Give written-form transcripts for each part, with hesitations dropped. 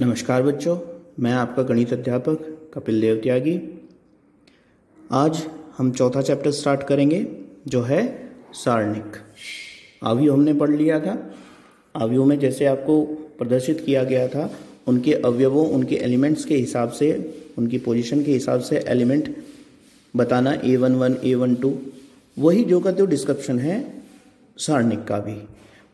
नमस्कार बच्चों, मैं आपका गणित अध्यापक कपिल देव त्यागी। आज हम चौथा चैप्टर स्टार्ट करेंगे जो है सारणिक। अवयव हमने पढ़ लिया था। अवयव में जैसे आपको प्रदर्शित किया गया था, उनके अवयवों, उनके एलिमेंट्स के हिसाब से, उनकी पोजीशन के हिसाब से एलिमेंट बताना A11, A12, वही जो का तो डिस्क्रिप्शन है सारणिक का भी।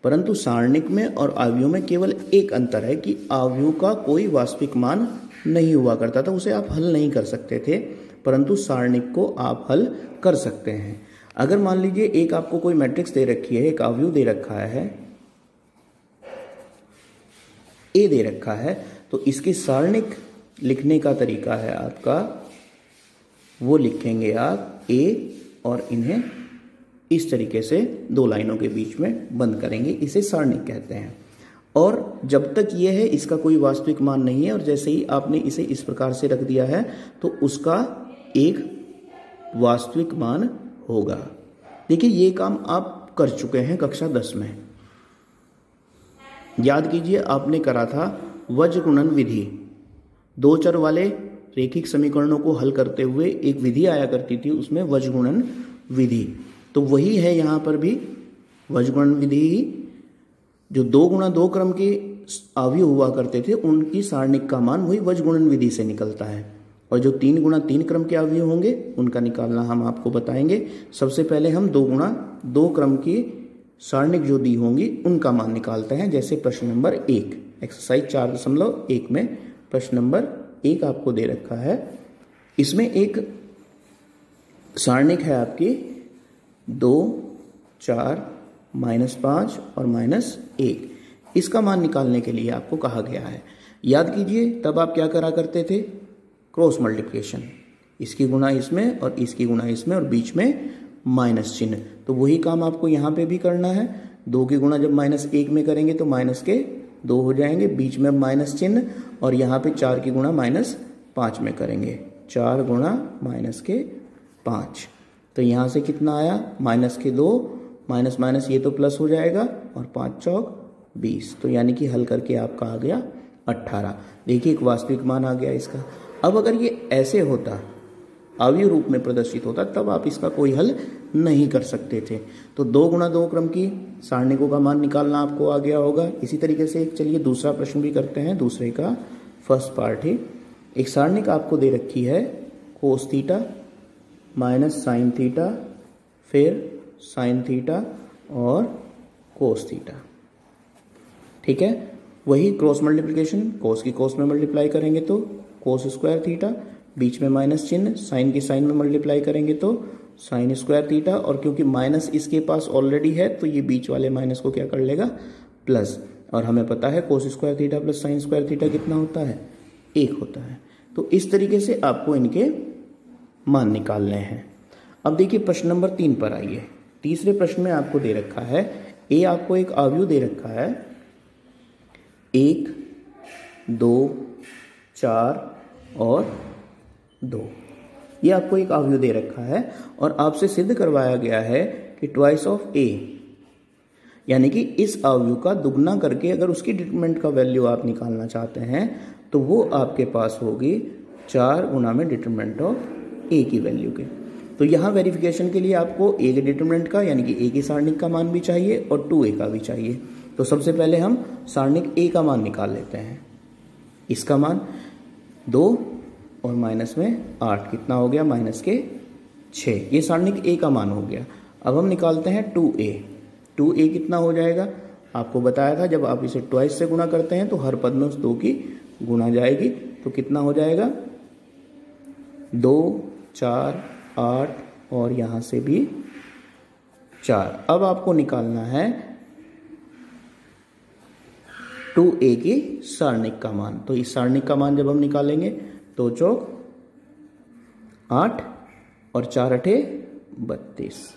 परंतु सारणिक में और अवयव में केवल एक अंतर है कि अवयव का कोई वास्तविक मान नहीं हुआ करता था, उसे आप हल नहीं कर सकते थे, परंतु सारणिक को आप हल कर सकते हैं। अगर मान लीजिए एक आपको कोई मैट्रिक्स दे रखी है, एक अवयव दे रखा है, ए दे रखा है, तो इसकी सारणिक लिखने का तरीका है आपका, वो लिखेंगे आप ए और इन्हें इस तरीके से दो लाइनों के बीच में बंद करेंगे, इसे सारणिक कहते हैं। और जब तक ये है इसका कोई वास्तविक मान नहीं है, और जैसे ही आपने इसे इस प्रकार से रख दिया है तो उसका एक वास्तविक मान होगा। देखिए ये काम आप कर चुके हैं कक्षा 10 में। याद कीजिए, आपने करा था वज्र गुणन विधि। दो चर वाले रेखिक समीकरणों को हल करते हुए एक विधि आया करती थी, उसमें वज्र गुणन विधि। तो वही है यहाँ पर भी वज्र गुणन विधि ही। जो 2 गुणा 2 क्रम के अवयव हुआ करते थे उनकी सारणिक का मान वही वज्र गुणन विधि से निकलता है, और जो 3 गुणा 3 क्रम के अवयव होंगे उनका निकालना हम आपको बताएंगे। सबसे पहले हम 2 गुणा 2 क्रम की सारणिक जो दी होंगी उनका मान निकालते हैं। जैसे प्रश्न नंबर 1, एक्सरसाइज 4.1 में प्रश्न नंबर 1 आपको दे रखा है। इसमें एक सारणिक है आपकी 2, 4, -5 और -1। इसका मान निकालने के लिए आपको कहा गया है। याद कीजिए, तब आप क्या करा करते थे? क्रॉस मल्टीप्लिकेशन, इसकी गुणा इसमें और इसकी गुणा इसमें और बीच में माइनस चिन्ह। तो वही काम आपको यहाँ पे भी करना है। 2 की गुणा जब -1 में करेंगे तो -2 हो जाएंगे, बीच में माइनस चिन्ह, और यहाँ पे 4 की गुणा -5 में करेंगे, 4 गुणा -5। तो यहाँ से कितना आया? -2, माइनस माइनस ये तो प्लस हो जाएगा, और 5 चौक 20। तो यानी कि हल करके आपका आ गया 18। देखिए एक वास्तविक मान आ गया इसका। अब अगर ये ऐसे होता, अवयव रूप में प्रदर्शित होता, तब आप इसका कोई हल नहीं कर सकते थे। तो 2 गुणा 2 क्रम की सारणिकों का मान निकालना आपको आ गया होगा। इसी तरीके से चलिए दूसरा प्रश्न भी करते हैं। दूसरे का फर्स्ट पार्ट ही, एक सारणिक आपको दे रखी है cos theta minus sine theta, फिर साइन थीटा और कोस थीटा। ठीक है, वही क्रॉस मल्टीप्लिकेशन, कोस की कोस में मल्टीप्लाई करेंगे तो कोस स्क्वायर थीटा, बीच में माइनस चिन्ह, साइन की साइन में मल्टीप्लाई करेंगे तो साइन स्क्वायर थीटा, और क्योंकि माइनस इसके पास ऑलरेडी है तो ये बीच वाले माइनस को क्या कर लेगा? प्लस। और हमें पता है cos square theta plus sine square theta कितना होता है? 1 होता है। तो इस तरीके से आपको इनके मान निकालने हैं। अब देखिए प्रश्न नंबर 3 पर आइए। तीसरे प्रश्न में आपको दे रखा है, ए आपको एक अवयव दे रखा है 1, 2, 4 और 2। ये आपको एक अवयव दे रखा है और आपसे सिद्ध करवाया गया है कि ट्वाइस ऑफ ए, यानी कि इस अवयव का दुगना करके अगर उसकी डिटरमिनेंट का वैल्यू आप निकालना चाहते हैं तो वो आपके पास होगी 4 गुना में डिटरमिनेंट ऑफ ए की वैल्यू के। तो यहाँ वेरिफिकेशन के लिए आपको ए के डिटरमिनेंट का, यानी कि ए की सारणिक का मान भी चाहिए और 2a का भी चाहिए। तो सबसे पहले हम सारणिक ए का मान निकाल लेते हैं। इसका मान 2 और माइनस में 8 कितना हो गया? -6। ये सारणिक ए का मान हो गया। अब हम निकालते हैं 2a। 2a कितना हो जाएगा? आपको बताया था जब आप इसे ट्वाइस से गुणा करते हैं तो हर पद में उस 2 की गुणा जाएगी। तो कितना हो जाएगा? 2, 4, 8 और यहां से भी 4। अब आपको निकालना है 2a की सारणिक का मान। तो इस सारणिक का मान जब हम निकालेंगे तो 2 चौक 8 और 4 अठे 32।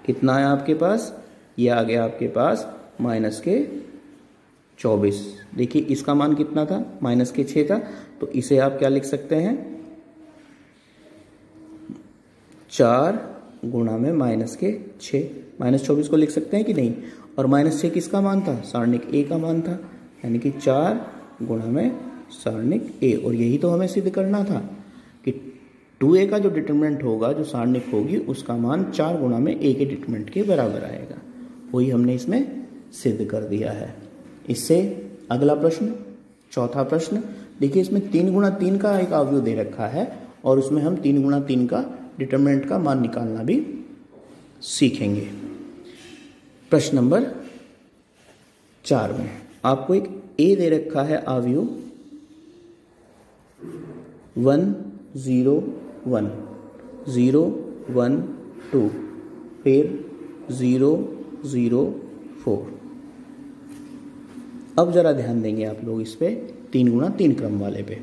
कितना है आपके पास? ये आ गया आपके पास -24। देखिए इसका मान कितना था? -6 था। तो इसे आप क्या लिख सकते हैं? 4 गुणा में -6, -24 को लिख सकते हैं कि नहीं? और -6 किसका मान था? सारणिक ए का मान था, यानी कि 4 गुणा में सारणिक ए, और यही तो हमें सिद्ध करना था कि 2a का जो डिटरमिनेंट होगा, जो सारणिक होगी, उसका मान 4 गुणा में a के डिटरमिनेंट के बराबर आएगा। वही हमने इसमें सिद्ध कर दिया है। इससे अगला प्रश्न, चौथा प्रश्न देखिए, इसमें 3 गुणा 3 का एक अवयव दे रखा है और उसमें हम 3 गुणा 3 का डिटरमिनेंट का मान निकालना भी सीखेंगे। प्रश्न नंबर 4 में आपको एक a दे रखा है अवयव 1 0 1 0 1 2, फिर 0 0 4। अब जरा ध्यान देंगे आप लोग इस पे, 3 गुणा 3 क्रम वाले पे।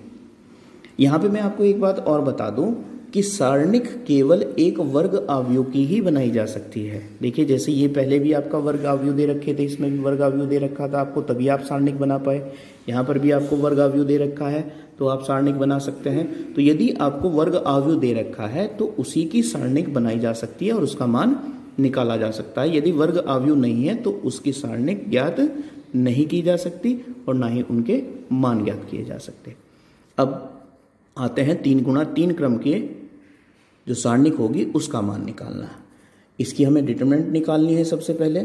यहां पे मैं आपको एक बात और बता दूं कि सारणिक केवल एक वर्ग अवयव की ही बनाई जा सकती है। देखिए, जैसे ये पहले भी आपका वर्ग अवयव दे रखे थे, इसमें भी वर्ग अवयव दे रखा था आपको, तभी आप सारणिक बना पाए। यहाँ पर भी आपको वर्ग अवयव दे रखा है तो आप सारणिक बना सकते हैं। तो यदि आपको वर्ग अवयव दे रखा है तो उसी की सारणिक बनाई जा सकती है और उसका मान निकाला जा सकता है। यदि वर्ग अवयव नहीं है तो उसकी सारणिक ज्ञात नहीं की जा सकती और ना ही उनके मान ज्ञात किए जा सकते। अब आते हैं 3 गुणा 3 क्रम के जो सारणिक होगी उसका मान निकालना। इसकी हमें डिटरमिनेंट निकालनी है सबसे पहले,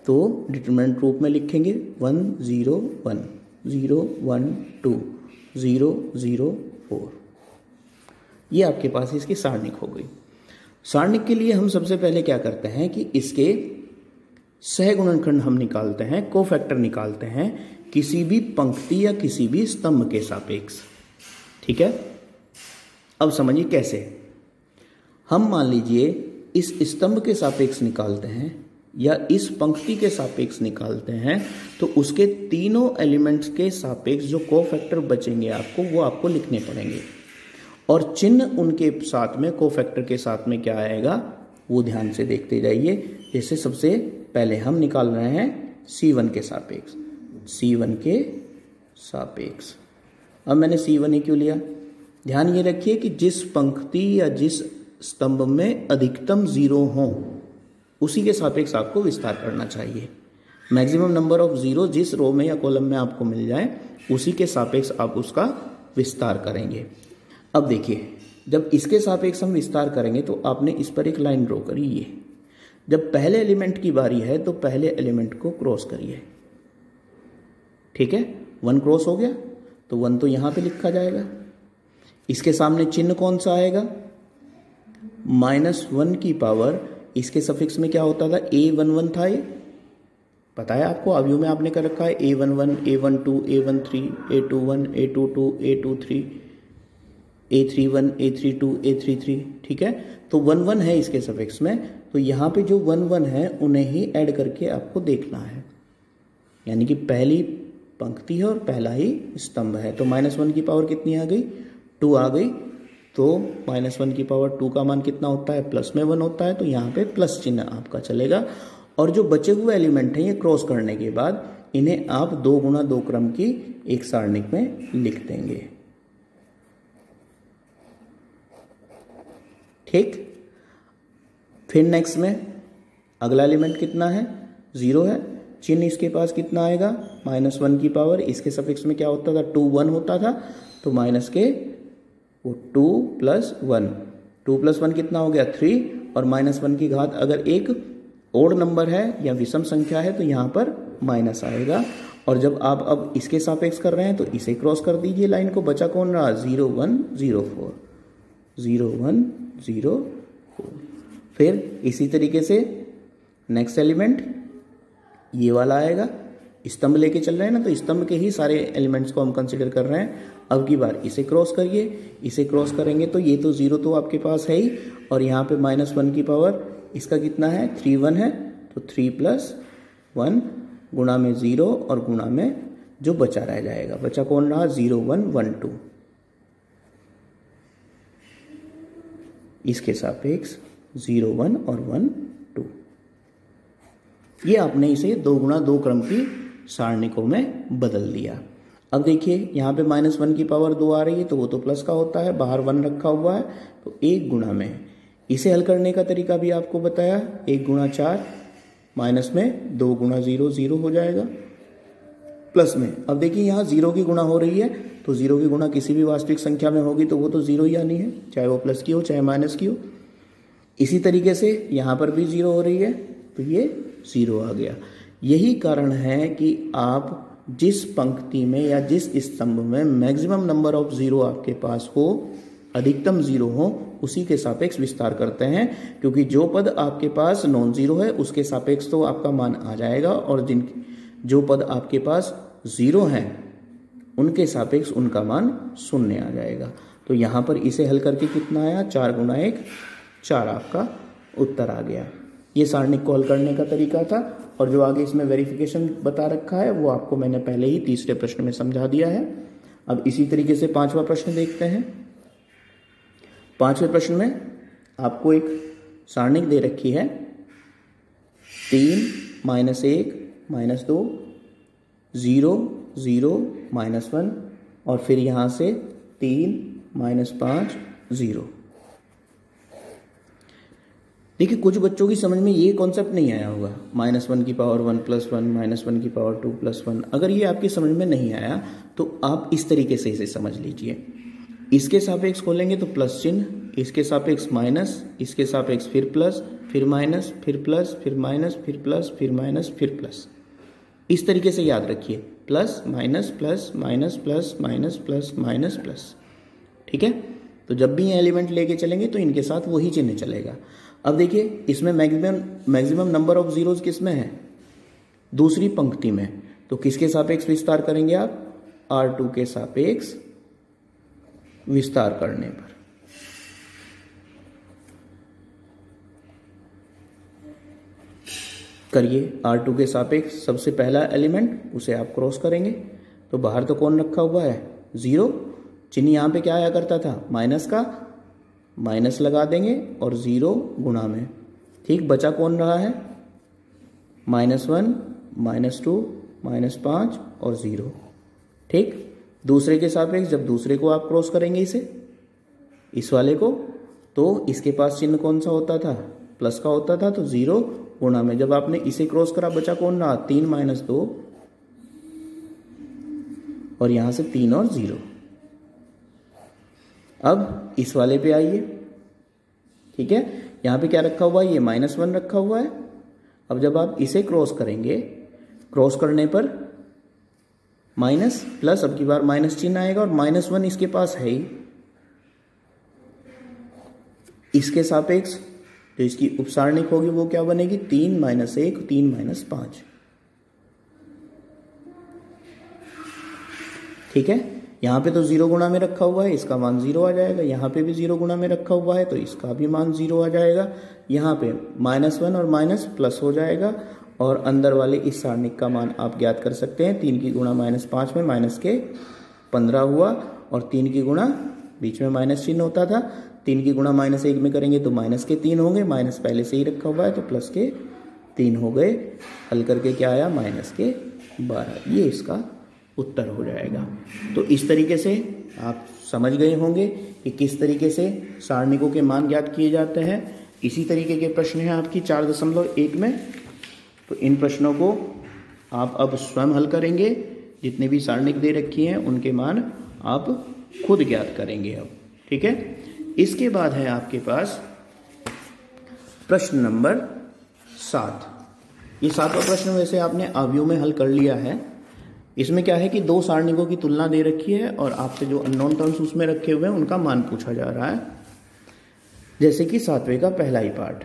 तो डिटरमिनेंट रूप में लिखेंगे 1 0 1 0 1 2 0 0 4। ये आपके पास इसकी सारणिक हो गई। सारणिक के लिए हम सबसे पहले क्या करते हैं कि इसके सहगुणनखंड हम निकालते हैं, कोफैक्टर निकालते हैं किसी भी पंक्ति या किसी भी स्तंभ के सापेक्ष। ठीक है, अब समझिए कैसे। हम मान लीजिए इस स्तंभ के सापेक्ष निकालते हैं या इस पंक्ति के सापेक्ष निकालते हैं, तो उसके तीनों एलिमेंट्स के सापेक्ष जो कोफैक्टर बचेंगे आपको, वो आपको लिखने पड़ेंगे। और चिन्ह उनके साथ में, कोफैक्टर के साथ में क्या आएगा वो ध्यान से देखते जाइए। जैसे सबसे पहले हम निकाल रहे हैं C1 के सापेक्ष, C1 के सापेक्ष। अब मैंने C1 ही क्यों लिया, ध्यान ये रखिए कि जिस पंक्ति या जिस स्तंभ में अधिकतम 0 हो उसी के सापेक्ष आपको विस्तार करना चाहिए। मैक्सिमम नंबर ऑफ 0 जिस रो में या कॉलम में आपको मिल जाए उसी के सापेक्ष आप उसका विस्तार करेंगे। अब देखिए, जब इसके सापेक्ष हम विस्तार करेंगे तो आपने इस पर एक लाइन ड्रॉ करी। ये जब पहले एलिमेंट की बारी है तो पहले एलिमेंट को क्रॉस करिए। ठीक है, 1 क्रॉस हो गया तो 1 तो यहां पे लिखा जाएगा। इसके सामने चिन्ह कौन सा आएगा, -1 की पावर, इसके सफिक्स में क्या होता था, A11 था। ये पता है आपको, अवयव में आपने कर रखा है A11 A12 A13 A21 A22 A23 A31 A32 A33। ठीक है, तो 1 1 है इसके सफिक्स में, तो यहाँ पे जो 1 1 है उन्हें ही ऐड करके आपको देखना है। यानी कि पहली पंक्ति है और पहला ही स्तंभ है। तो -1 की पावर कितनी आ गई, 2 आ गई। तो -1 की पावर 2 का मान कितना होता है, प्लस में 1 होता है, तो यहाँ पे प्लस चिन्ह आपका चलेगा। और जो बचे हुए एलिमेंट हैं ये क्रॉस करने के बाद इन्हें आप 2 गुणा 2 क्रम की एक सारणिक में लिख देंगे। ठीक, फिर नेक्स्ट में अगला एलिमेंट कितना है, 0 है। चिन्ह इसके पास कितना आएगा, -1 की पावर, इसके सफिक्स में क्या होता था, 2 1 होता था, तो माइनस के वो 2 + 1, 2 + 1 कितना हो गया 3, और -1 की घात अगर एक ओड नंबर है या विषम संख्या है तो यहाँ पर माइनस आएगा। और जब आप अब इसके सापेक्ष कर रहे हैं तो इसे क्रॉस कर दीजिए लाइन को, बचा कौन रहा, 0 1 0 4 0 1 0 4। फिर इसी तरीके से नेक्स्ट एलिमेंट ये वाला आएगा। स्तंभ लेके चल रहे हैं ना, तो स्तंभ के ही सारे एलिमेंट्स को हम कंसिडर कर रहे हैं। अब की बार इसे क्रॉस करिए, इसे क्रॉस करेंगे तो ये तो 0 तो आपके पास है ही, और यहाँ पे -1 की पावर इसका कितना है, 3 1 है, तो 3 + 1 गुणा में 0 और गुणा में जो बचा रह जाएगा, बचा कौन रहा, 0 1 1 2। इसके सापेक्ष 0 1 और 1 2। ये आपने इसे 2 गुणा 2 क्रम की सारणिकों में बदल दिया। अब देखिए यहाँ पे -1 की पावर 2 आ रही है तो वो तो प्लस का होता है, बाहर 1 रखा हुआ है, तो 1 गुणा में। इसे हल करने का तरीका भी आपको बताया, 1 गुणा 4 माइनस में 2 गुणा 0 0 हो जाएगा, प्लस में। अब देखिए यहाँ 0 की गुणा हो रही है, तो 0 की गुणा किसी भी वास्तविक संख्या में होगी तो वो तो 0 ही आनी है, चाहे वो प्लस की हो चाहे माइनस की हो। इसी तरीके से यहाँ पर भी 0 हो रही है तो ये 0 आ गया। यही कारण है कि आप जिस पंक्ति में या जिस स्तंभ में मैक्सिमम नंबर ऑफ 0 आपके पास हो, अधिकतम 0 हो, उसी के सापेक्ष विस्तार करते हैं, क्योंकि जो पद आपके पास नॉन जीरो है उसके सापेक्ष तो आपका मान आ जाएगा, और जो पद आपके पास 0 हैं उनके सापेक्ष उनका मान 0 आ जाएगा। तो यहाँ पर इसे हल करके कितना आया, 4 गुना 1 4 आपका उत्तर आ गया। ये सारणिक को हल करने का तरीका था, और जो आगे इसमें वेरिफिकेशन बता रखा है वो आपको मैंने पहले ही तीसरे प्रश्न में समझा दिया है। अब इसी तरीके से 5वां प्रश्न देखते हैं। 5वें प्रश्न में आपको एक सारणिक दे रखी है 3 -1 -2 0 0 -1 और फिर यहाँ से 3 -5 0। देखिए कुछ बच्चों की समझ में ये कॉन्सेप्ट नहीं आया होगा, -1 की पावर 1 + 1 -1 की पावर 2 + 1। अगर ये आपकी समझ में नहीं आया तो आप इस तरीके से इसे समझ लीजिए। इसके सापेक्ष खोलेंगे तो प्लस चिन्ह, इसके सापेक्ष माइनस, इसके सापेक्ष फिर प्लस, फिर माइनस, फिर प्लस, फिर माइनस, फिर प्लस, फिर माइनस, फिर प्लस। इस तरीके से याद रखिए, plus minus plus minus plus minus plus minus plus. ठीक है, तो जब भी ये एलिमेंट लेके चलेंगे तो इनके साथ वही चिन्ह चलेगा। अब देखिए इसमें मैक्सिमम नंबर ऑफ जीरोज किस में है, दूसरी पंक्ति में, तो किसके सापेक्ष विस्तार करेंगे आप, R2 के सापेक्ष विस्तार करने पर। करिए, R2 के सापेक्ष सबसे पहला एलिमेंट उसे आप क्रॉस करेंगे, तो बाहर तो कौन रखा हुआ है, 0। चिन्ह यहाँ पे क्या आया करता था, माइनस का, माइनस लगा देंगे और 0 गुणा में। ठीक, बचा कौन रहा है, -1 -2 -5 और 0। ठीक, दूसरे के सापेक्ष जब दूसरे को आप क्रॉस करेंगे इस वाले को, तो इसके पास चिन्ह कौन सा होता था, प्लस का होता था, तो 0 गुणा में। जब आपने इसे क्रॉस करा बचा कौन रहा, 3 - 2 और यहां से 3 और 0। अब इस वाले पे आइए। ठीक है, यहां पे क्या रखा हुआ है, ये -1 रखा हुआ है। अब जब आप इसे क्रॉस करेंगे, क्रॉस करने पर माइनस प्लस, अब की बार माइनस चिन्ह आएगा और -1 इसके पास है ही। इसके सापेक्ष जो इसकी उपसारणिक होगी वो क्या बनेगी, 3 - 1 3 - 5। ठीक है, यहां पे तो 0 गुणा में रखा हुआ है, इसका मान 0 आ जाएगा। यहां पे भी 0 गुणा में रखा हुआ है तो इसका भी मान 0 आ जाएगा। यहां पे -1 और माइनस प्लस हो जाएगा, और अंदर वाले इस सारणिक का मान आप ज्ञात कर सकते हैं। 3 की गुणा -5 में माइनस के 15 हुआ, और 3 की गुणा बीच में माइनस चिन्ह होता था, 3 की गुणा -1 में करेंगे तो माइनस के 3 होंगे, माइनस पहले से ही रखा हुआ है तो प्लस के 3 हो गए। हल करके क्या आया, -12। ये इसका उत्तर हो जाएगा। तो इस तरीके से आप समझ गए होंगे कि किस तरीके से सारणिकों के मान ज्ञात किए जाते हैं। इसी तरीके के प्रश्न हैं आपकी 4.1 में। तो इन प्रश्नों को आप अब स्वयं हल करेंगे, जितने भी सारणिक दे रखी हैं उनके मान आप खुद ज्ञात करेंगे अब। ठीक है, इसके बाद है आपके पास प्रश्न नंबर 7। ये 7वां प्रश्न वैसे आपने अवयव में हल कर लिया है। इसमें क्या है कि 2 सारणिकों की तुलना दे रखी है और आपसे जो अननोन टर्म्स उसमें रखे हुए हैं उनका मान पूछा जा रहा है। जैसे कि 7वें का पहला ही पार्ट,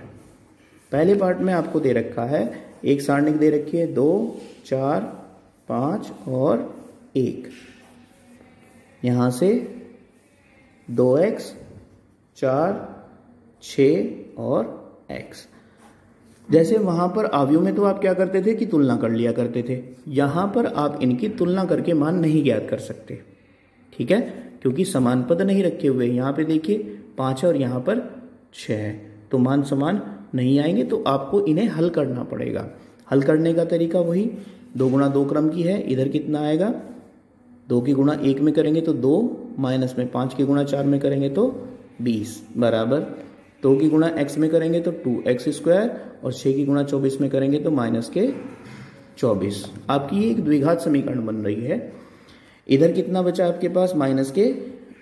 पहले पार्ट में आपको दे रखा है एक सारणिक दे रखी है 2 4 5 और 1। यहां से 2x 4 6 और x। जैसे वहां पर अवयव में तो आप क्या करते थे कि तुलना कर लिया करते थे, यहां पर आप इनकी तुलना करके मान नहीं ज्ञात कर सकते। ठीक है, क्योंकि समान पद नहीं रखे हुए। यहां पे देखिए 5 है और यहां पर 6 है, तो मान समान नहीं आएंगे, तो आपको इन्हें हल करना पड़ेगा। हल करने का तरीका वही 2 गुणा 2 क्रम की है। इधर कितना आएगा, 2 की गुणा 1 में करेंगे तो 2, माइनस में 5 की गुणा 4 में करेंगे तो 20 बराबर 2 की गुणा x में करेंगे तो 2x² और 6 की गुणा 24 में करेंगे तो 24। आपकी ये एक द्विघात समीकरण बन रही है। इधर कितना बचा आपके पास, माइनस के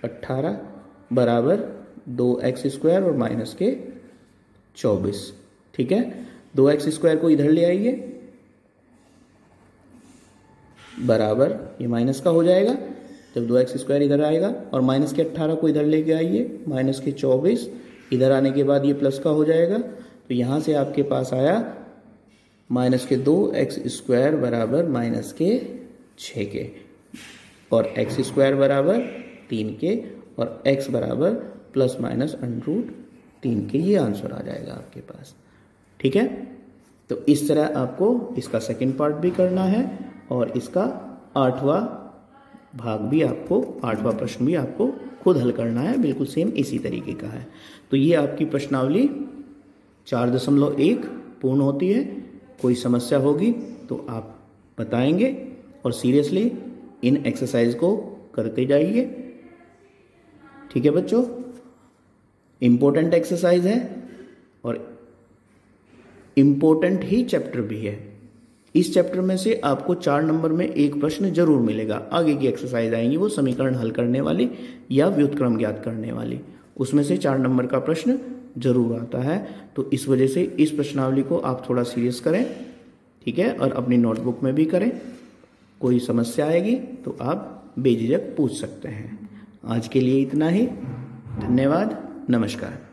18 बराबर 2x² और माइनस के 24। ठीक है, 2x² को इधर ले आइए, बराबर ये माइनस का हो जाएगा जब 2x² इधर आएगा, और माइनस के 18 को इधर लेके आइए, माइनस के 24 इधर आने के बाद ये प्लस का हो जाएगा। तो यहां से आपके पास आया माइनस के 2x² बराबर माइनस के 6 के, और x² बराबर 3 के, और x बराबर प्लस माइनस √3 के। ये आंसर आ जाएगा आपके पास। ठीक है, तो इस तरह आपको इसका सेकंड पार्ट भी करना है, और इसका 8वां भाग भी आपको, 8वां प्रश्न भी आपको खुद हल करना है, बिल्कुल सेम इसी तरीके का है। तो ये आपकी प्रश्नावली 4.1 पूर्ण होती है। कोई समस्या होगी तो आप बताएंगे, और सीरियसली इन एक्सरसाइज को करते जाइए। ठीक है बच्चों, इंपॉर्टेंट एक्सरसाइज है और इंपॉर्टेंट ही चैप्टर भी है। इस चैप्टर में से आपको 4 नंबर में एक प्रश्न जरूर मिलेगा। आगे की एक्सरसाइज आएंगी वो समीकरण हल करने वाली या व्युत्क्रम ज्ञात करने वाली, उसमें से 4 नंबर का प्रश्न जरूर आता है। तो इस वजह से इस प्रश्नावली को आप थोड़ा सीरियस करें। ठीक है, और अपनी नोटबुक में भी करें। कोई समस्या आएगी तो आप बेझिझक पूछ सकते हैं। आज के लिए इतना ही। धन्यवाद, नमस्कार।